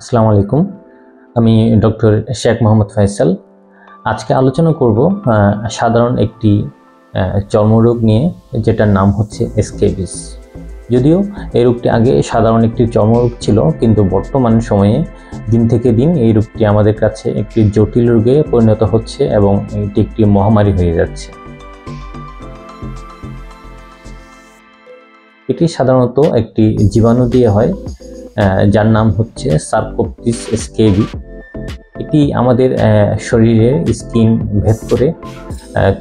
আসসালামু আলাইকুম। আমি ডক্টর শেখ মোহাম্মদ ফয়সাল। আজকে আলোচনা করব সাধারণ একটি চর্মরোগ নিয়ে, যেটার নাম হচ্ছে স্ক্যাবিস। যদিও এই রোগটি আগে সাধারণ একটি চর্মরোগ ছিল, কিন্তু বর্তমান সময়ে দিন থেকে দিন এই রোগটি আমাদের কাছে একটি জটিল রোগে পরিণত হচ্ছে এবং এটি একটি মহামারী হয়ে যাচ্ছে। এটি সাধারণত একটি জীবাণু দিয়ে হয়, যার নাম হচ্ছে সার্কোপটিস স্ক্যাবি। এটি আমাদের শরীরের স্কিন ভেদ করে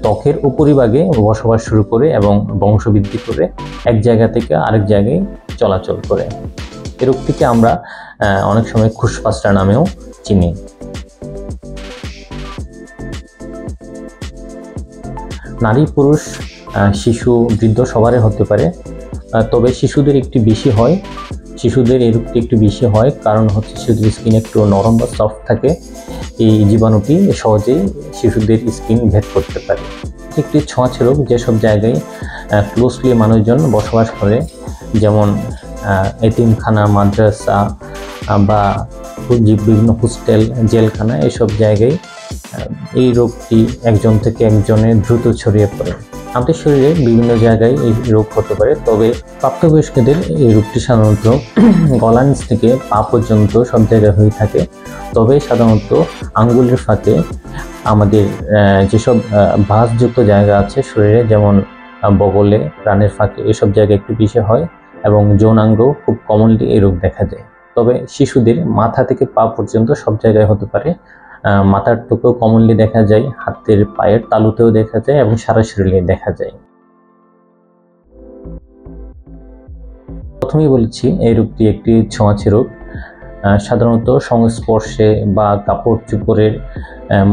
ত্বকের উপরিভাগে বসবাস শুরু করে এবং বংশবৃদ্ধি করে এক জায়গা থেকে আরেক জায়গায় চলাচল করে। এই রোগটিকে আমরা অনেক সময় খুসফাসরা নামেও চিনি। নারী, পুরুষ, শিশু, বৃদ্ধ সবারই হতে পারে, তবে শিশুদের একটু বেশি হয়। শিশুদের এই রোগটি একটু বেশি হয় কারণ হচ্ছে শিশুদের স্কিন একটু নরম বা সফট থাকে। এই জীবাণুটি সহজেই শিশুদের স্কিন ভেদ করতে পারে। একটি ছোঁয়াচে রোগ, যেসব জায়গায় ক্লোজলি মানুষজন বসবাস করে, যেমন এতিমখানা, মাদ্রাসা বা বিভিন্ন হোস্টেল, জেলখানা, এসব জায়গায় এই রোগটি একজন থেকে একজনে দ্রুত ছড়িয়ে পড়ে। আমাদের শরীরে বিভিন্ন জায়গায় এই রোগ হতে পারে, তবে প্রাপ্তবয়স্কদের এই রোগটি সাধারণত গলার নিচ থেকে পা পর্যন্ত সব জায়গায় হয়ে থাকে। তবে সাধারণত আঙ্গুলের ফাঁকে আমাদের যেসব ভাঁজযুক্ত জায়গা আছে শরীরে, যেমন বগলে, প্রাণের ফাঁকে, এসব জায়গায় একটু বেশি হয় এবং যৌনাঙ্গ খুব কমনলি এই রোগ দেখা যায়। তবে শিশুদের মাথা থেকে পা পর্যন্ত সব জায়গায় হতে পারে। মাথার টুকরো কমনলি দেখা যায়, হাতের পায়ের তালুতেও দেখা যায় এবং সারা শরীরে দেখা যায়। প্রথমেই বলেছি এই রোগটি একটি ছোঁয়াচে রোগ। সাধারণত সংস্পর্শে বা কাপড় চোপড়ের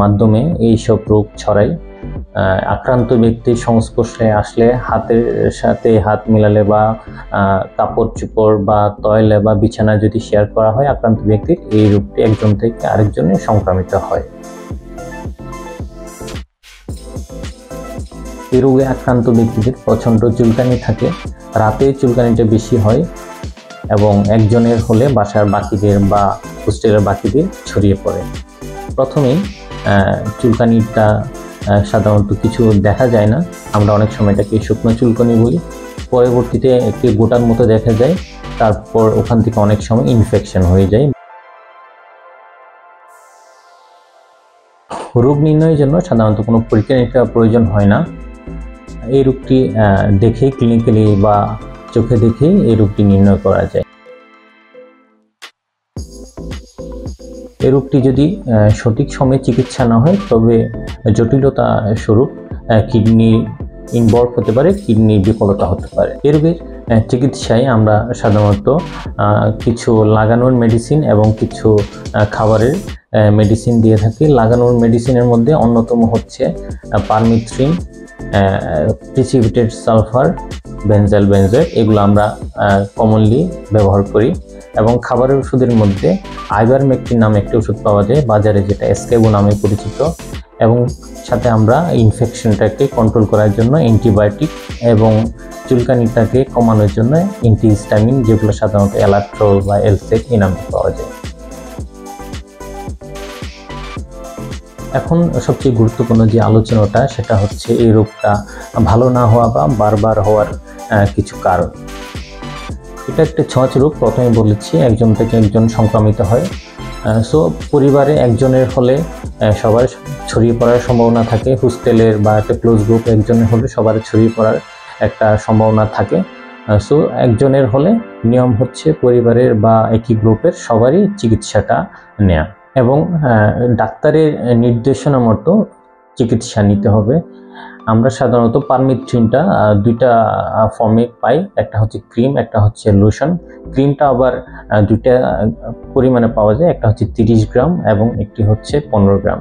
মাধ্যমে এইসব রোগ ছড়ায়। আক্রান্ত ব্যক্তির সংস্পর্শে আসলে হাতের সাথে হাত মিলালে বা কাপড় চোপড় বা তয়লে বা বিছানা যদি শেয়ার করা হয় আক্রান্ত ব্যক্তির, এই রোগটি একজন থেকে আরেকজনে সংক্রামিত হয়। এই রোগে আক্রান্ত ব্যক্তিদের প্রচণ্ড চুলকানি থাকে। রাতে চুলকানিটা বেশি হয় এবং একজনের হলে বাসার বাকিদের বা হোস্টেলের বাকিদের ছড়িয়ে পড়ে। প্রথমেই চুলকানিটা সাধারণত কিছু দেখা যায় না, আমরা অনেক সময় এটাকে শুকনো চুলকানি বলি। পরবর্তীতে একটি গোটার মতো দেখা যায়, তারপর ওখান থেকে অনেক সময় ইনফেকশন হয়ে যায়। রোগ নির্ণয়ের জন্য সাধারণত কোনো পরীক্ষা নিরীক্ষার প্রয়োজন হয় না। এই রোগটি দেখেই ক্লিনিক্যালি বা চোখে দেখেই এই রোগটি নির্ণয় করা যায়। এই রোগটি যদি সঠিক সময়ে চিকিৎসা না হয় তবে জটিলতা স্বরূপ কিডনি ইনভলভ হতে পারে, কিডনির বিফলতা হতে পারে। এই রোগের চিকিৎসায় আমরা সাধারণত কিছু লাগানোর মেডিসিন এবং কিছু খাবারের মেডিসিন দিয়ে থাকি। লাগানোর মেডিসিনের মধ্যে অন্যতম হচ্ছে পারমিথ্রিন, প্রিসিপিটেড সালফার, বেনজয়েড, এগুলো আমরা কমনলি ব্যবহার করি। এবং খাবারের ওষুধের মধ্যে আইভারমেকটিন নামে একটি ওষুধ পাওয়া যায় বাজারে, যেটা স্ক্যাবো নামে পরিচিত। এবং সাথে আমরা ইনফেকশনটাকে কন্ট্রোল করার জন্য অ্যান্টিবায়োটিক এবং চুলকানিটাকে কমানোর জন্য অ্যান্টিহিস্টামিন, যেগুলো সাধারণত অ্যালাট্রল বা এলসেট এই নামে পাওয়া যায়। এখন সবচেয়ে গুরুত্বপূর্ণ যে আলোচনাটা, সেটা হচ্ছে এই রোগটা ভালো না হওয়া বা বারবার হওয়ার কিছু কারণ। এটা একটা ছোঁয়াচে রোগ, প্রথমে বলেছি একজন থেকে একজন সংক্রামিত হয়। সো পরিবারে একজনের হলে সবার ছড়িয়ে পড়ার সম্ভাবনা থাকে। হোস্টেলের বা একটা ক্লোজ গ্রুপ একজনের হলে সবার ছড়িয়ে পড়ার একটা সম্ভাবনা থাকে। সো একজনের হলে নিয়ম হচ্ছে পরিবারের বা একই গ্রুপের সবারই চিকিৎসাটা নেওয়া এবং ডাক্তারের নির্দেশনা মতো চিকিৎসা নিতে হবে। আমরা সাধারণত পারমিথ্রিনটা দুইটা ফর্মে পাই, একটা হচ্ছে ক্রিম, একটা হচ্ছে লোশন। ক্রিমটা আবার দুইটা পরিমাণে পাওয়া যায়, একটা হচ্ছে 30 গ্রাম এবং একটি হচ্ছে 15 গ্রাম।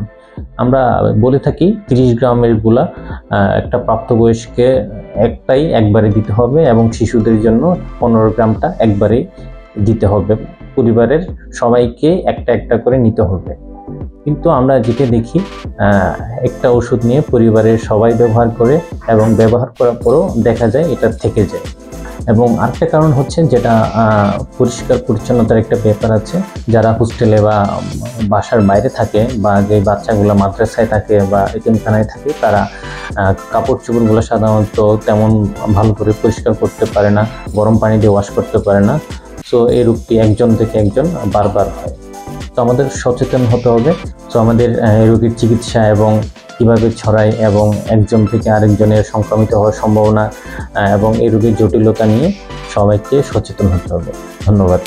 আমরা বলে থাকি 30 গ্রামের গুলা একটা প্রাপ্তবয়স্কে একবারে দিতে হবে এবং শিশুদের জন্য 15 গ্রামটা একবারে দিতে হবে। পরিবারের সবাইকে একটা একটা করে নিতে হবে। কিন্তু আমরা যেটা দেখি, একটা ওষুধ নিয়ে পরিবারের সবাই ব্যবহার করে এবং ব্যবহার করার পরও দেখা যায় এটা থেকে যায়। এবং আরেকটা কারণ হচ্ছে যেটা পরিষ্কার পরিচ্ছন্নতার একটা ব্যাপার আছে। যারা হোস্টেলে বা বাসার বাইরে থাকে বা যে বাচ্চাগুলো মাদ্রাসায় থাকে বা এতিমখানায় থাকে, তারা কাপড় চোপড়গুলো সাধারণত তেমন ভালো করে পরিষ্কার করতে পারে না, গরম পানি দিয়ে ওয়াশ করতে পারে না। সো এই রোগটি একজন থেকে একজন বারবার হয়। তো আমাদের সচেতন হতে হবে। তো আমাদের এই রোগীর চিকিৎসা এবং কিভাবে ছড়ায় এবং একজন থেকে আরেকজনের সংক্রমিত হওয়ার সম্ভাবনা এবং এই রোগের জটিলতা নিয়ে সবাইকে সচেতন হতে হবে। ধন্যবাদ।